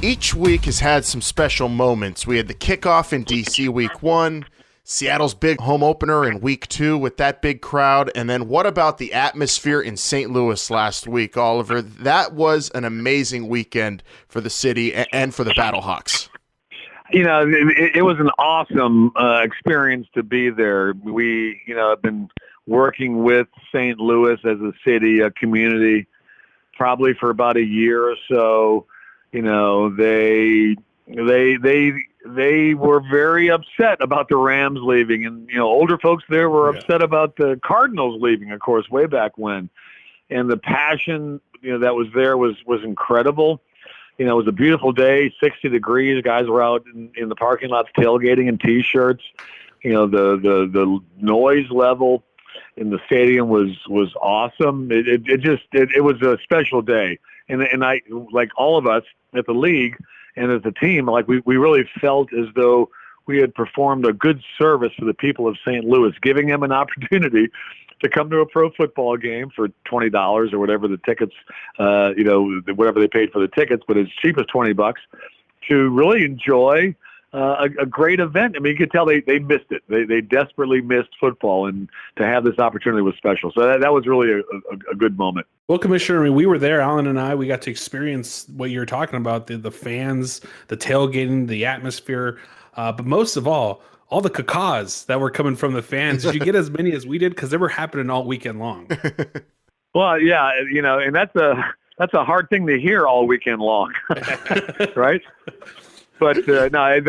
Each week has had some special moments. We had the kickoff in D.C. week 1, Seattle's big home opener in week 2 with that big crowd, and then what about the atmosphere in St. Louis last week, Oliver? That was an amazing weekend for the city and for the Battlehawks. You know, it was an awesome experience to be there. We, have been working with St. Louis as a city, a community, probably for about a year or so. You know, they were very upset about the Rams leaving, and older folks there were upset about the Cardinals leaving, of course, way back when. And the passion, that was there was incredible. It was a beautiful day, 60 degrees. Guys were out in the parking lots tailgating in T-shirts. The noise level in the stadium was awesome. It was a special day. And I, like all of us at the league and as a team, like we really felt as though we had performed a good service for the people of St. Louis, giving them an opportunity to come to a pro football game for $20 or whatever the tickets, whatever they paid for the tickets, but as cheap as $20 to really enjoy a great event. I mean, you could tell they missed it. They desperately missed football, and to have this opportunity was special. So that was really a good moment. Well, Commissioner, I mean, we were there, Alan and I. We got to experience what you were talking about, the fans, the tailgating, the atmosphere, but most of all the cacaws that were coming from the fans. Did you get as many as we did? Because they were happening all weekend long. Well, yeah, and that's a hard thing to hear all weekend long, right? But no, I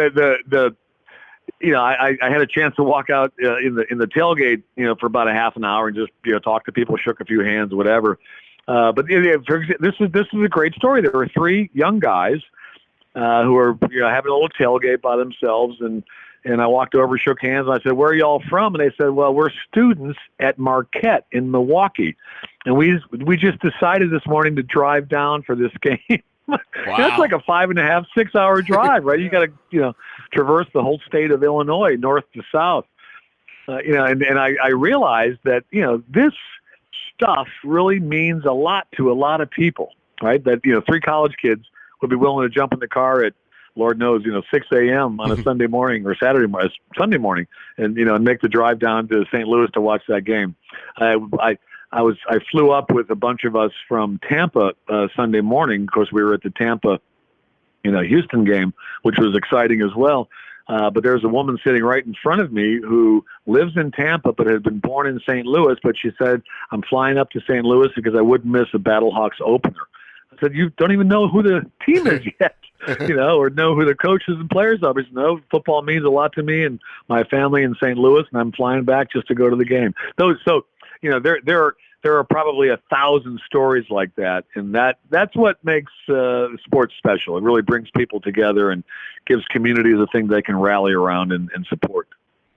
had a chance to walk out in the tailgate, for about a half an hour and just talk to people, shook a few hands, whatever. But this is a great story. There were 3 young guys who were having a little tailgate by themselves, and I walked over, shook hands, and I said, "Where are y'all from?" And they said, "Well, we're students at Marquette in Milwaukee, and we just decided this morning to drive down for this game." Wow. That's like a 5.5, 6-hour drive, right? You got to, traverse the whole state of Illinois, north to south. And I realized that, this stuff really means a lot to a lot of people, right? That, 3 college kids would be willing to jump in the car at, Lord knows, 6 a.m. on a Sunday morning or Sunday morning, and, and make the drive down to St. Louis to watch that game. I flew up with a bunch of us from Tampa Sunday morning. Of course, we were at the Tampa, Houston game, which was exciting as well. But there's a woman sitting right in front of me who lives in Tampa but had been born in St. Louis. But she said, "I'm flying up to St. Louis because I wouldn't miss a Battlehawks opener." I said, "You don't even know who the team is yet." Or know who the coaches and players are. But no, football means a lot to me and my family in St. Louis, and I'm flying back just to go to the game. There are probably 1,000 stories like that, and that's what makes sports special. It really brings people together and gives communities a thing they can rally around and support.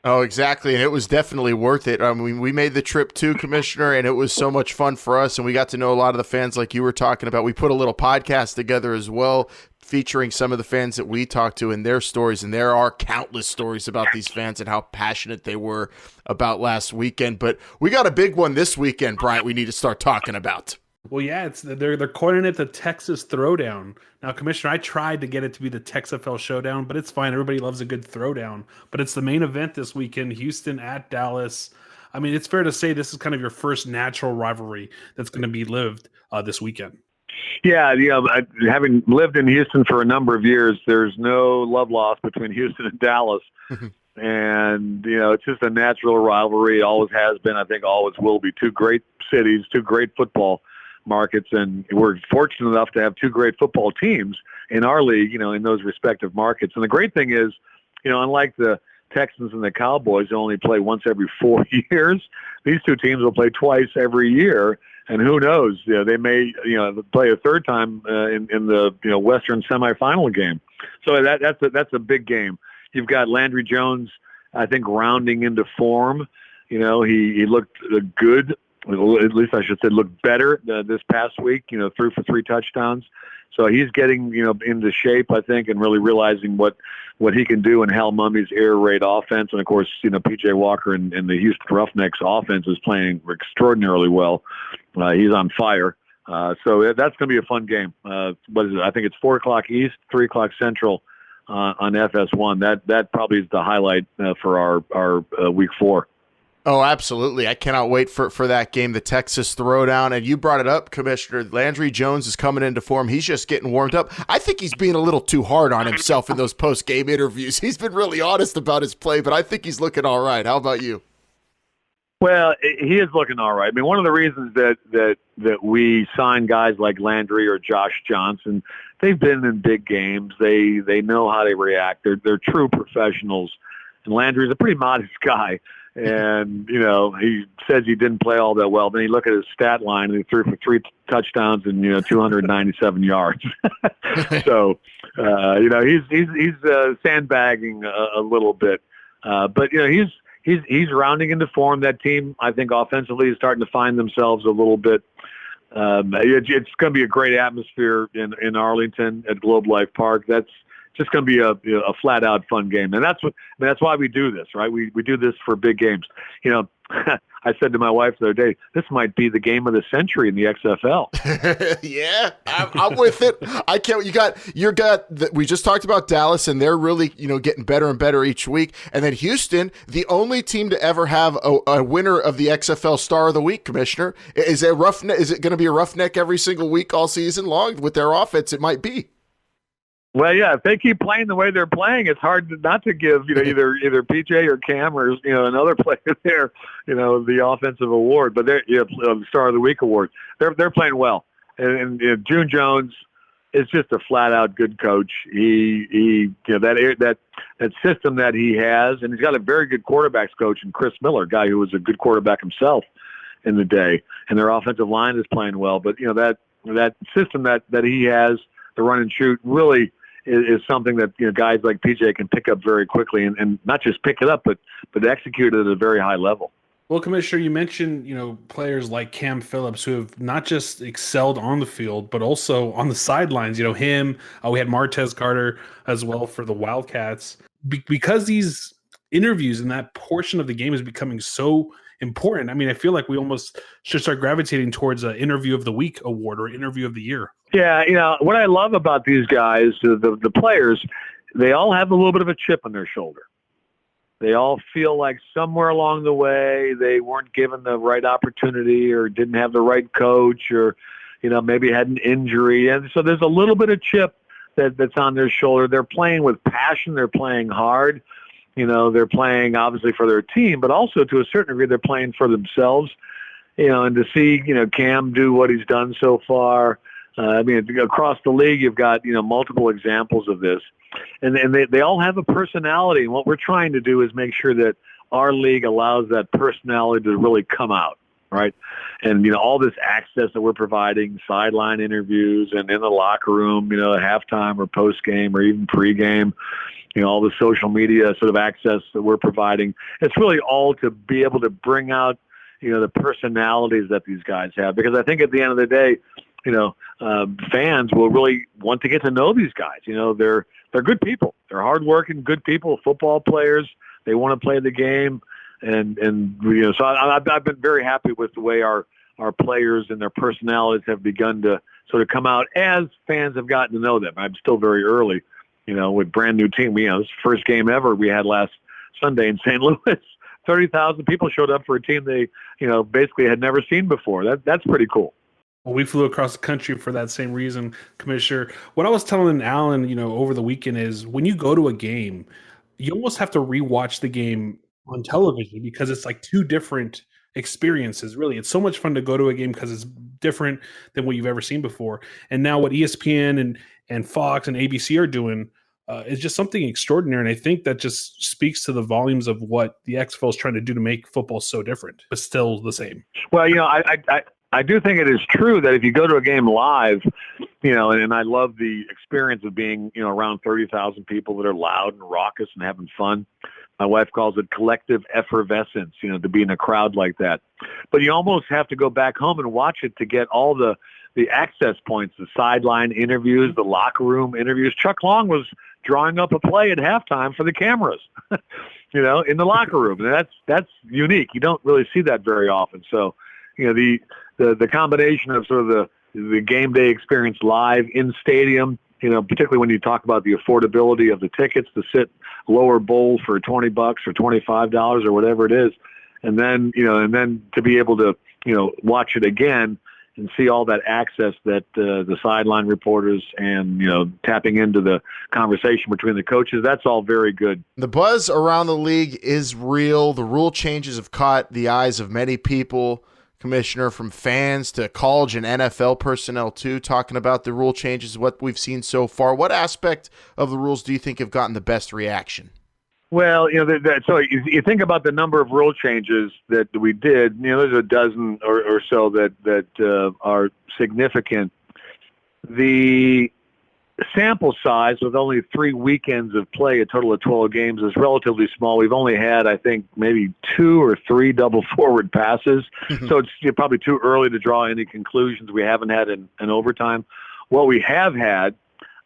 Oh, exactly, and it was definitely worth it. I mean, we made the trip too, Commissioner, and it was so much fun for us, and we got to know a lot of the fans like you were talking about. We put a little podcast together as well, featuring some of the fans that we talked to and their stories, and there are countless stories about these fans and how passionate they were about last weekend. But we got a big one this weekend, Bryant, we need to start talking about. Well, yeah, they're calling it the Texas Throwdown. Now, Commissioner, I tried to get it to be the XFL Showdown, but it's fine. Everybody loves a good throwdown. But it's the main event this weekend, Houston at Dallas. I mean, it's fair to say this is kind of your first natural rivalry that's going to be lived this weekend. Yeah, having lived in Houston for a number of years, there's no love lost between Houston and Dallas. And, it's just a natural rivalry. It always has been. I think always will be. 2 great cities, 2 great football markets, and we're fortunate enough to have 2 great football teams in our league, in those respective markets. And the great thing is, unlike the Texans and the Cowboys who only play once every 4 years, these 2 teams will play twice every year. And who knows, they may, play a third time in the, Western semifinal game. So that's a big game. You've got Landry Jones, I think, rounding into form. He looked good. At least I should say looked better this past week, threw for 3 touchdowns. So he's getting, into shape, I think, and really realizing what he can do in Hal Mummy's air raid offense. And, of course, P.J. Walker and the Houston Roughnecks offense is playing extraordinarily well. He's on fire. So that's going to be a fun game. What is it? I think it's 4:00 East, 3:00 Central on FS1. That probably is the highlight for our week 4. Oh, absolutely. I cannot wait for that game, the Texas Throwdown. And you brought it up, Commissioner. Landry Jones is coming into form. He's just getting warmed up. I think he's being a little too hard on himself in those post-game interviews. He's been really honest about his play, but I think he's looking all right. How about you? Well, he is looking all right. I mean, one of the reasons that we sign guys like Landry or Josh Johnson, they've been in big games. They know how they react. They're true professionals. And Landry's a pretty modest guy. And, he says he didn't play all that well. Then you look at his stat line, and he threw for 3 touchdowns and, 297 yards. So, he's sandbagging a little bit. But, he's rounding into form. That team, I think, offensively is starting to find themselves a little bit. It's going to be a great atmosphere in Arlington at Globe Life Park. That's just going to be a flat out fun game. And that's why we do this, right? We do this for big games. I said to my wife the other day, this might be the game of the century in the XFL. Yeah, I'm with it. I can't. We just talked about Dallas, and they're really getting better and better each week. And then Houston, the only team to ever have a winner of the XFL Star of the Week, Commissioner. Is it going to be a roughneck every single week all season long with their offense? It might be. Well, yeah, if they keep playing the way they're playing, it's hard not to give either PJ or Cam or another player there the offensive award, but they're the Star of the Week award. They're playing well, and June Jones is just a flat out good coach. He that system that he has, and he's got a very good quarterbacks coach in Chris Miller, a guy who was a good quarterback himself in the day, and their offensive line is playing well. But that system that he has, the run and shoot, really is something that guys like PJ can pick up very quickly, and not just pick it up, but execute it at a very high level. Well, Commissioner, you mentioned players like Cam Phillips who have not just excelled on the field but also on the sidelines. We had Martez Carter as well for the Wildcats. Because these interviews and that portion of the game is becoming so important. I mean, I feel like we almost should start gravitating towards an Interview of the Week award or Interview of the Year. Yeah, what I love about these guys, the players, they all have a little bit of a chip on their shoulder. They all feel like somewhere along the way they weren't given the right opportunity or didn't have the right coach or, maybe had an injury. And so there's a little bit of chip that's on their shoulder. They're playing with passion. They're playing hard. They're playing obviously for their team, but also to a certain degree they're playing for themselves. And to see, Cam do what he's done so far. Across the league, you've got, multiple examples of this. And they all have a personality. And what we're trying to do is make sure that our league allows that personality to really come out, right? And, all this access that we're providing, sideline interviews and in the locker room, at halftime or post-game or even pre-game, all the social media sort of access that we're providing. It's really all to be able to bring out, the personalities that these guys have. Because I think at the end of the day, fans will really want to get to know these guys. They're good people. They're hardworking, good people, football players. They want to play the game. And so I've been very happy with the way our players and their personalities have begun to sort of come out as fans have gotten to know them. I'm still very early, with brand new team. This is the first game ever we had last Sunday in St. Louis. 30,000 people showed up for a team they, basically had never seen before. That's pretty cool. Well, we flew across the country for that same reason, Commissioner. What I was telling Alan, over the weekend is when you go to a game, you almost have to rewatch the game on television because it's like two different experiences, really. It's so much fun to go to a game because it's different than what you've ever seen before. And now what ESPN and Fox and ABC are doing is just something extraordinary. And I think that just speaks to the volumes of what the XFL is trying to do to make football so different, but still the same. Well, I do think it is true that if you go to a game live, and I love the experience of being, around 30,000 people that are loud and raucous and having fun. My wife calls it collective effervescence, to be in a crowd like that. But you almost have to go back home and watch it to get all the access points, the sideline interviews, the locker room interviews. Chuck Long was drawing up a play at halftime for the cameras, in the locker room. And that's unique. You don't really see that very often. So, the combination of sort of the Gameday Experience live in stadium, particularly when you talk about the affordability of the tickets to sit lower bowl for $20 or $25 or whatever it is. And then, and then to be able to, watch it again and see all that access that the sideline reporters and, tapping into the conversation between the coaches, that's all very good. The buzz around the league is real. The rule changes have caught the eyes of many people, Commissioner, from fans to college and NFL personnel too, talking about the rule changes, what we've seen so far. What aspect of the rules do you think have gotten the best reaction? Well, so you think about the number of rule changes that we did. There's a dozen or so that are significant. The sample size with only 3 weekends of play, a total of 12 games, is relatively small. We've only had, I think, maybe 2 or 3 double forward passes. So it's probably too early to draw any conclusions. We haven't had an overtime. What we have had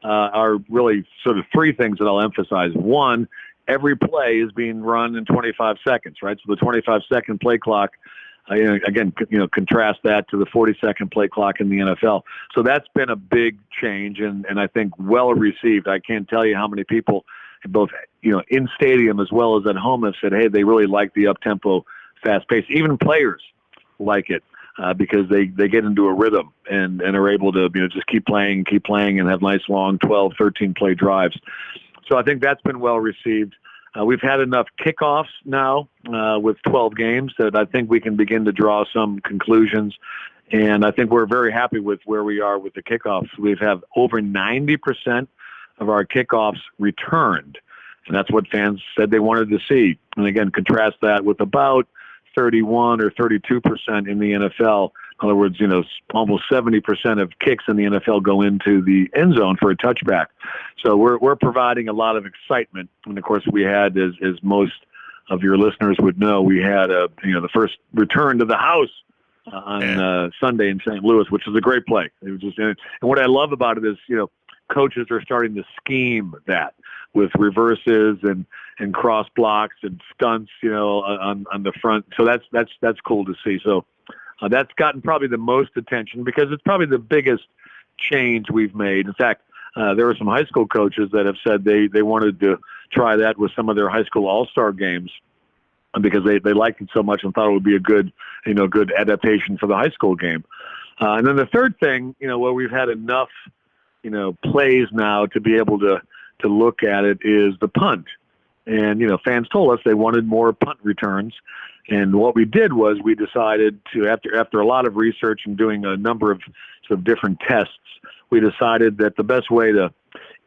are really sort of 3 things that I'll emphasize. One, every play is being run in 25 seconds, right? So the 25-second play clock, contrast that to the 40-second play clock in the NFL. So that's been a big change and I think well received. I can't tell you how many people, both in stadium as well as at home, have said, hey, they really like the up-tempo, fast pace. Even players like it because they get into a rhythm and are able to just keep playing and have nice long 12, 13 play drives. So I think that's been well received. We've had enough kickoffs now with 12 games that I think we can begin to draw some conclusions. And I think we're very happy with where we are with the kickoffs. We've have over 90% of our kickoffs returned. And that's what fans said they wanted to see. And again, contrast that with about 31 or 32% in the NFL. In other words, almost 70% of kicks in the NFL go into the end zone for a touchback. So we're providing a lot of excitement. And of course, we had, as most of your listeners would know, we had the first return to the house on Sunday in St. Louis, which was a great play. It was just, and what I love about it is, coaches are starting to scheme that with reverses and cross blocks and stunts, on the front. So that's cool to see. So that's gotten probably the most attention because it's probably the biggest change we've made. In fact, there were some high school coaches that have said they wanted to try that with some of their high school all-star games because they liked it so much and thought it would be a good adaptation for the high school game. And then the third thing, where we've had enough, plays now to be able to look at it is the punt. And, fans told us they wanted more punt returns. And what we did was we decided to, after a lot of research and doing a number of sort of different tests, we decided that the best way to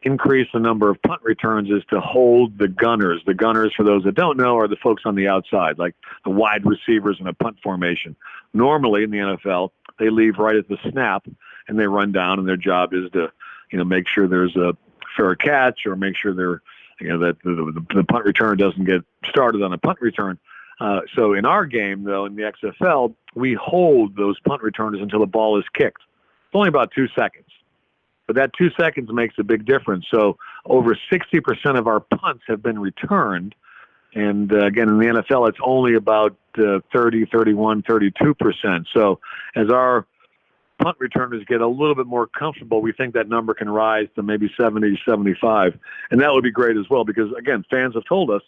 increase the number of punt returns is to hold the gunners. The gunners, for those that don't know, are the folks on the outside, like the wide receivers in a punt formation. Normally in the NFL, they leave right at the snap and they run down, and their job is to, make sure there's a fair catch or make sure that the punt return doesn't get started on a punt return. So in our game, though, in the XFL, we hold those punt returners until the ball is kicked. It's only about 2 seconds. But that 2 seconds makes a big difference. So over 60% of our punts have been returned. And again, in the NFL, it's only about 30, 31, 32%. So as our punt returners get a little bit more comfortable, we think that number can rise to maybe 70, 75. And that would be great as well because, again, fans have told us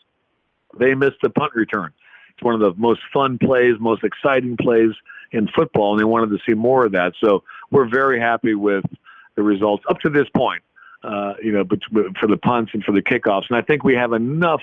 they miss the punt return. It's one of the most fun plays, most exciting plays in football, and they wanted to see more of that. So we're very happy with the results up to this point, but for the punts and for the kickoffs. And I think we have enough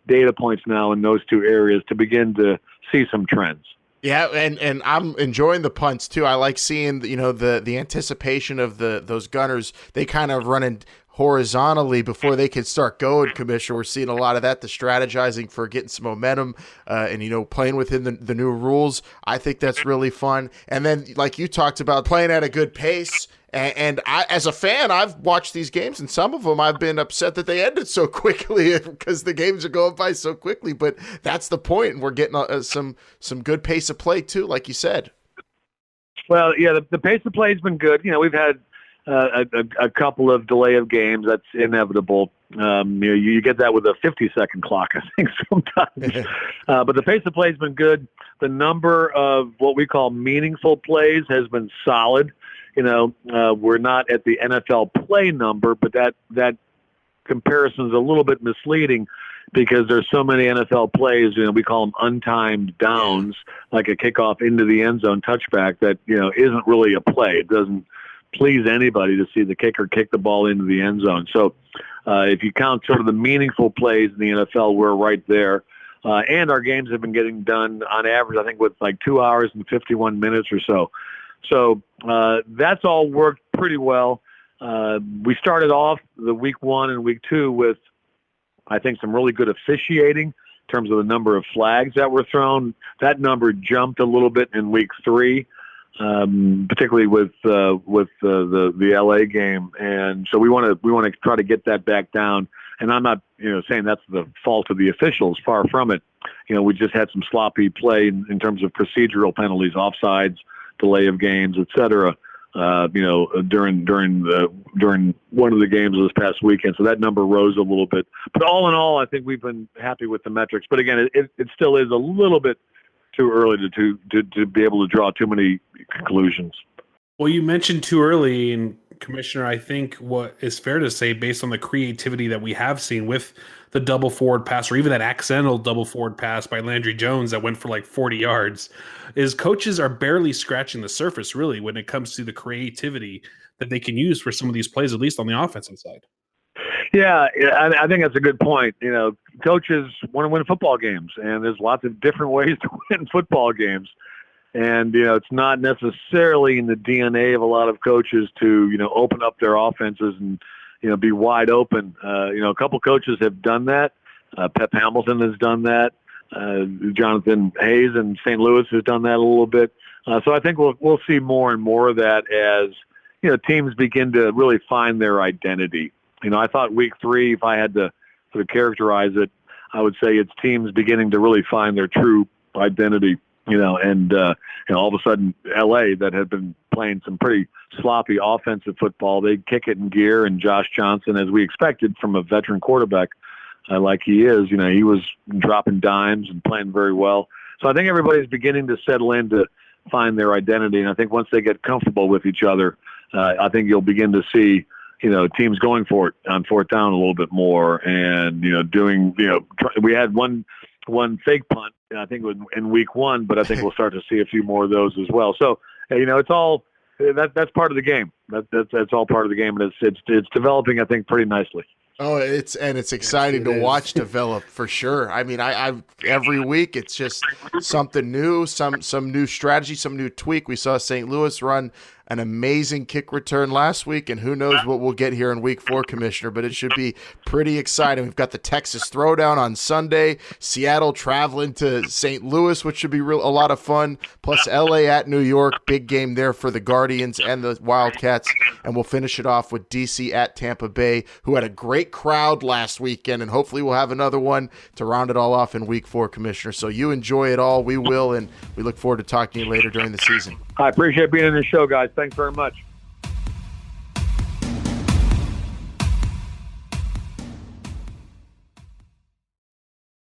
data points now in those two areas to begin to see some trends. Yeah, and I'm enjoying the punts too. I like seeing the anticipation of those gunners. They kind of running horizontally before they can start going, Commissioner. We're seeing a lot of that, the strategizing for getting some momentum and playing within the new rules. I think that's really fun. And then, like you talked about, playing at a good pace. And I, as a fan, I've watched these games, and some of them I've been upset that they ended so quickly because the games are going by so quickly. But that's the point, and we're getting some good pace of play too, like you said. Well, yeah, the pace of play has been good. We've had a couple of delay of games. That's inevitable. You get that with a 50-second clock, I think, sometimes. But the pace of play has been good. The number of what we call meaningful plays has been solid. we're not at the NFL play number, but that comparison is a little bit misleading because there's so many NFL plays, we call them untimed downs, like a kickoff into the end zone touchback that, isn't really a play. It doesn't please anybody to see the kicker kick the ball into the end zone. So if you count sort of the meaningful plays in the NFL, we're right there. And our games have been getting done on average, I think, with like 2 hours and 51 minutes or so. So that's all worked pretty well. We started off the week 1 and week 2 with, I think, some really good officiating in terms of the number of flags that were thrown. That number jumped a little bit in week 3, particularly with the LA game, and so we want to try to get that back down. And I'm not saying that's the fault of the officials. Far from it. We just had some sloppy play in terms of procedural penalties, offsides, delay of games, etc. During one of the games this past weekend. So that number rose a little bit. But all in all, I think we've been happy with the metrics. But again, it still is a little bit too early to be able to draw too many conclusions. Well, you mentioned too early, and Commissioner, I think what is fair to say, based on the creativity that we have seen with the double forward pass, or even that accidental double forward pass by Landry Jones that went for like 40 yards, is coaches are barely scratching the surface, really, when it comes to the creativity that they can use for some of these plays, at least on the offensive side. Yeah, I think that's a good point. Coaches want to win football games, and there's lots of different ways to win football games. And, it's not necessarily in the DNA of a lot of coaches to, open up their offenses and, be wide open. A couple coaches have done that. Pep Hamilton has done that. Jonathan Hayes in St. Louis has done that a little bit. So I think we'll see more and more of that as, teams begin to really find their identity. I thought week 3, if I had to sort of characterize it, I would say it's teams beginning to really find their true identity. And all of a sudden, LA, that had been playing some pretty sloppy offensive football, they kick it in gear, and Josh Johnson, as we expected from a veteran quarterback like he is, he was dropping dimes and playing very well. So I think everybody's beginning to settle in to find their identity, and I think once they get comfortable with each other, I think you'll begin to see, teams going for it on 4th down a little bit more, and we had one fake punt, I think, in week 1, but I think we'll start to see a few more of those as well. So, it's all that's part of the game. That's all part of the game, and it's developing, I think, pretty nicely. Oh, it's exciting to watch develop for sure. I mean, I every week it's just something new, some new strategy, some new tweak. We saw St. Louis run an amazing kick return last week, and who knows what we'll get here in week 4, Commissioner, but it should be pretty exciting. We've got the Texas Throwdown on Sunday, Seattle traveling to St. Louis, which should be a lot of fun, plus LA at New York, big game there for the Guardians and the Wildcats, and we'll finish it off with DC at Tampa Bay, who had a great crowd last weekend, and hopefully we'll have another one to round it all off in week 4, Commissioner. So you enjoy it all. We will, and we look forward to talking to you later during the season. I appreciate being in the show, guys. Thanks very much.